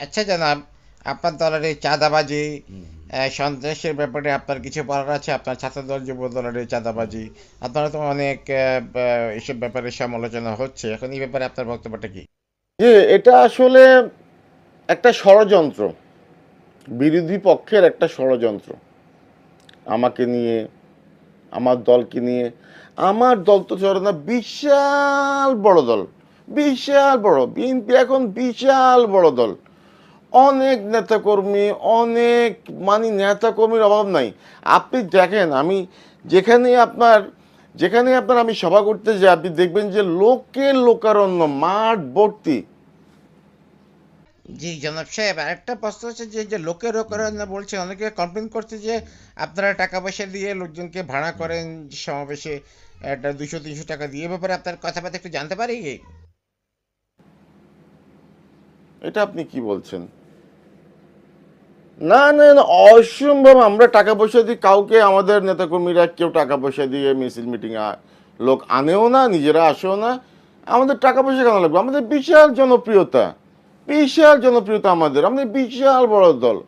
আচ্ছা জনাব, আপনার দলের এই চাঁদাবাজি, হুম, হুম, সন্ত্রাসের ব্যাপারে আপনার কিছু বলার আছে? আপনার ছাত্রদল, যুব দলের এই হুম। চাঁদাবাজি, আপনারা তো অনেক এসব ব্যাপারে সমালোচনা হচ্ছে। এখন এই ব্যাপারে আপনার বক্তব্যটা কি? যে এটা আসলে একটা ষড়যন্ত্র, বিরোধী পক্ষের একটা ষড়যন্ত্র আমাকে নিয়ে, আমার দলকে নিয়ে। আমার দল তো চলে না, বিশাল বড় দল, বিশাল বড় বিএনপি এখন বিশাল বড় দল, অনেক নেতাকর্মী, অনেক মানে নেতাকর্মীর অভাব নাই। আপনি দেখেন, আমি যেখানে আপনার যেখানে আপনার আমি সভা করতে যাই, আপনি দেখবেন যে লোকের লোকারণ্য, মাঠ ভর্তি। জি জনাব সাহেব, আরেকটা প্রশ্ন হচ্ছে যে যে লোকের না বলছে, অনেকে কমপ্লেন করছে যে আপনারা টাকা পয়সা দিয়ে লোকজনকে ভাড়া করেন সমাবেশে, একটা 200-300 টাকা দিয়ে। এ ব্যাপারে আপনার কথাবার্তা একটু জানতে পারি কি? এটা আপনি কি বলছেন? না না না, অসম্ভব। আমরা টাকা পয়সা দিই কাউকে, আমাদের নেতাকর্মীরা কেউ টাকা পয়সা দিয়ে মিছিল মিটিং লোক আনেও না, নিজেরা আসেও না। আমাদের টাকা পয়সা কেন লাগবে? আমাদের বিশাল জনপ্রিয়তা, বিশাল জনপ্রিয়তা, আমাদের বিশাল বড় দল।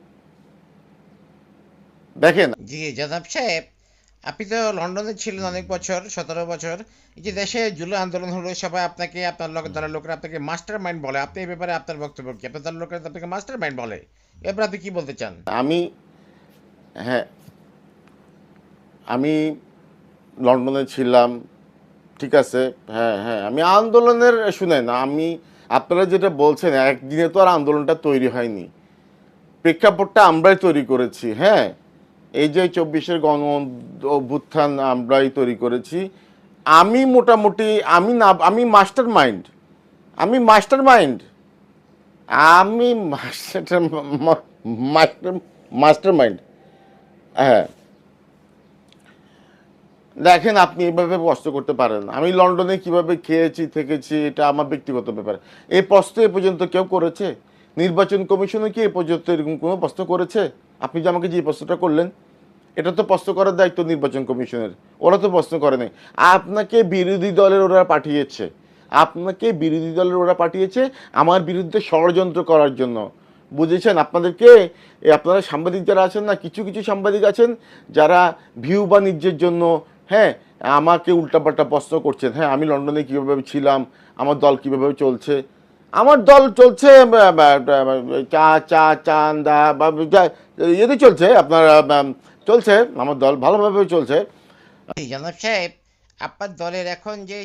দেখেন, জি জনাব সাহেব, আপনি তো লন্ডনে ছিলেন অনেক বছর, 17 বছর। এই যে দেশে জুলাই আন্দোলন হলো, সবাই আপনাকে, আপনার দলের লোকেরা আপনাকে মাস্টার মাইন্ড বলে। আপনি এই ব্যাপারে আপনার বক্তব্য কি? আপনার দলের লোকেরা তো আপনাকে মাস্টার মাইন্ড বলে, এ ব্যাপারে আপনি কি বলতে চান? আমি, হ্যাঁ, আমি লন্ডনে ছিলাম, ঠিক আছে। হ্যাঁ হ্যাঁ, আমি আন্দোলনের, শুনেন, আপনারা যেটা বলছেন, একদিনে তো আর আন্দোলনটা তৈরি হয়নি। প্রেক্ষাপটটা আমরাই তৈরি করেছি। হ্যাঁ, এই যে 24-এর গণ অভ্যুত্থান আমরাই তৈরি করেছি। আমি মোটামুটি, আমি মাস্টার মাইন্ড, আমি মাস্টার মাইন্ড, আমি মাস্টার মাস্টার মাস্টার মাইন্ড। হ্যাঁ, দেখেন, আপনি এভাবে প্রশ্ন করতে পারেন না। আমি লন্ডনে কিভাবে খেয়েছি থেকেছি এটা আমার ব্যক্তিগত ব্যাপার। এই প্রশ্ন এ পর্যন্ত কেউ করেছে? নির্বাচন কমিশনে কি এ পর্যন্ত এরকম কোনো প্রশ্ন করেছে? আপনি যে আমাকে যে প্রশ্নটা করলেন, এটা তো প্রশ্ন করার দায়িত্ব নির্বাচন কমিশনের। ওরা তো প্রশ্ন করে নাই। আপনাকে বিরোধী দলের ওরা পাঠিয়েছে, আপনাকে বিরোধী দলের ওরা পাঠিয়েছে আমার বিরুদ্ধে ষড়যন্ত্র করার জন্য। বুঝেছেন? আপনাদেরকে, আপনারা সাংবাদিক যারা আছেন না, কিছু কিছু সাংবাদিক আছেন যারা ভিউ বাণিজ্যের জন্য, হ্যাঁ, আমাকে উল্টাপাল্টা প্রশ্ন করছেন। হ্যাঁ, আমি লন্ডনে কীভাবে ছিলাম, আমার দল কীভাবে চলছে। আমার দল চলছে চা চা চান্দা বা ইয়েতে চলছে, আপনার চলছে, আমার দল ভালোভাবে চলছে। জি জনাব সাহেব, আপনার দলের এখন যে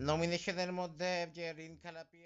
নমিনেশনের মধ্যে যে ঋণ খেলাপি